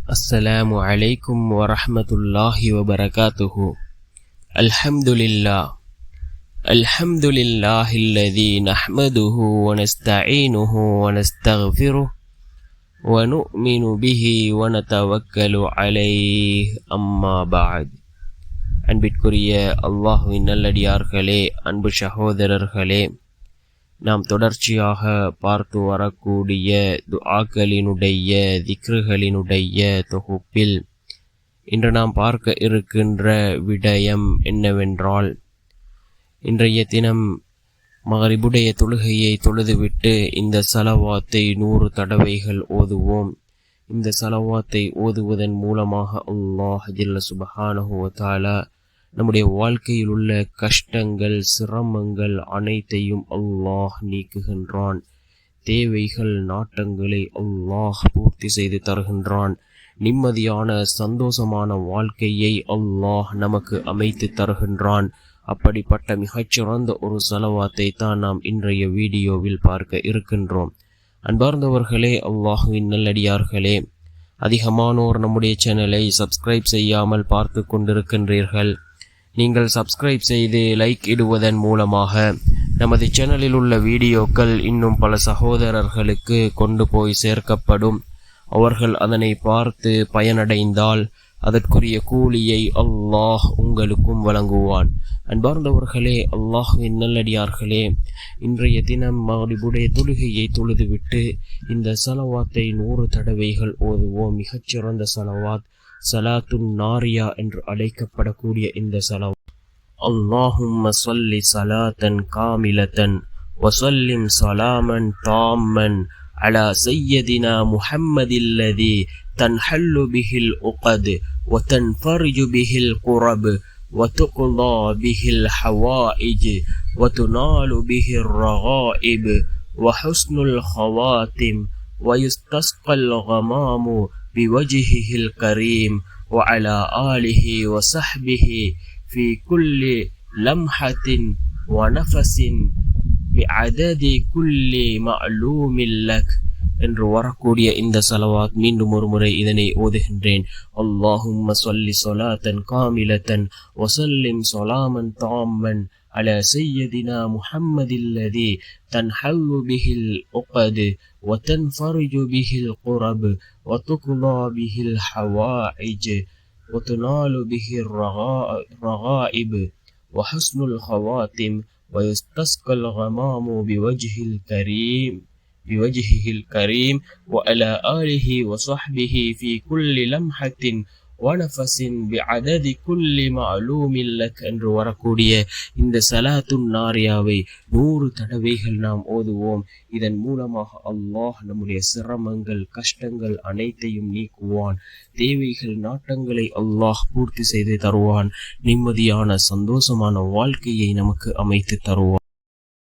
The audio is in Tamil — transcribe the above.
السلام عليكم ورحمة الله وبركاته. الحمد لله الذي نحمده ونستعينه ونستغفره ونؤمن به ونتوكل عليه أما بعد. அன்பிற்குரிய அல்லாஹ்வின் நல்லடியார்களே, அன்பு சகோதரர்களே, நாம் தொடர்ச்சியாக பார்த்து வரக்கூடிய துஆக்களினுடைய திக்ருகளினுடைய தொகுப்பில் இன்று நாம் பார்க்க இருக்கின்ற விடயம் என்னவென்றால், இன்றைய தினம் மகரிபுடைய தொழுகையை தொழுதுவிட்டு இந்த சலவாத்தை 100 தடவைகள் ஓதுவோம். இந்த சலவாத்தை ஓதுவதன் மூலமாக அல்லாஹ் ஜல்ல சுப்ஹானஹு வ தஆலா நம்முடைய வாழ்க்கையில் உள்ள கஷ்டங்கள் சிரமங்கள் அனைத்தையும் அல்லாஹ் நீக்குகின்றான். தேவைகள் நாட்டங்களை அல்லாஹ் பூர்த்தி செய்து தருகின்றான். நிம்மதியான சந்தோஷமான வாழ்க்கையை அல்லாஹ் நமக்கு அமைத்து தருகின்றான். அப்படிப்பட்ட மிகச்சிறந்த ஒரு சலவாத்தை தான் நாம் இன்றைய வீடியோவில் பார்க்க இருக்கின்றோம். அன்பார்ந்தவர்களே, அல்லாஹ்வின் நல்லடியார்களே, அதிகமானோர் நம்முடைய சேனலை சப்ஸ்கிரைப் செய்யாமல் பார்த்து கொண்டிருக்கின்றீர்கள். நீங்கள் சப்ஸ்கிரைப் செய்து லைக் இடுவதன் மூலமாக நமது சேனலில் உள்ள வீடியோக்கள் இன்னும் பல சகோதரர்களுக்கு கொண்டு போய் சேர்க்கப்படும். அவர்கள் அதனை பார்த்து பயனடைந்தால் அதற்குரிய கூலியை அல்லாஹ் உங்களுக்கும் வழங்குவான். அன்பார்ந்தவர்களே, அல்லாஹ்வின் நல்லடியார்களே, இன்றைய தினம் மகரிபுடைய தொழுகையை தொழுதுவிட்டு இந்த சலவாத்தை 100 தடவைகள் ஓதுவோம். மிகச்சிறந்த சலவாத் சலாத்துன் நாரியா என்று அழைக்கப்படக்கூடிய இந்த சலவாத். அல்லாஹும்ம ஸல்லி ஸலாத்தன் காமிலத்தன் வஸல்லிம் ஸலாமன் தாம்மன் அலா சய்யதினா முஹம்மதில்லதி தன்ஹல்லு பிஹில் உகத் வதன்ஃபரிஜு பிஹில் குரப் வதுக்லா பிஹில் ஹவாயிஜ் வதுனாலு பிஹிர் ரகாயிப் வஹுஸ்னுல் ஹவாத்திம் வயுஸ்தஸ்கல் கமாமு بوجهه الكريم وعلى آله وصحبه في كل لمحة ونفس بعدد كل معلوم لك என்று வரக்கூடிய இந்த சலவாத் மீண்டும் ஒரு முறை இதனை ஓதுகின்றேன். அல்லாஹும்ம ஸல்லி ஸலாத்தன் காமிலத்தன் வஸல்லிம் ஸலாமன் தாம்மன் அலா சய்யதினா முஹம்மதில்லதி தன்ஹல்லு பிஹில் உகத் வதன்ஃபரிஜு பிஹில் குரப் வதுக்லா பிஹில் ஹவாயிஜ் வதுனாலு பிஹிர் ரகாயிப் வஹுஸ்னுல் ஹவாத்திம் வயுஸ்தஸ்கல் கமாமு بوجهه الكريم وعلى آله وصحبه في كل لمحة ونفس بعدد كل معلوم لك என்று வரக்கூடிய இந்த சலாத்துன் நாரியாவை 100 தடவைகள் நாம் ஓதுவோம். இதன் மூலமாக அல்லாஹ் நம்முடைய சிரமங்கள் கஷ்டங்கள் அனைத்தையும் நீக்குவான். தேவைகள் நாட்டங்களை அல்லாஹ் பூர்த்தி செய்து தருவான். நிம்மதியான சந்தோஷமான வாழ்க்கையை நமக்கு அமைத்து தருவான்.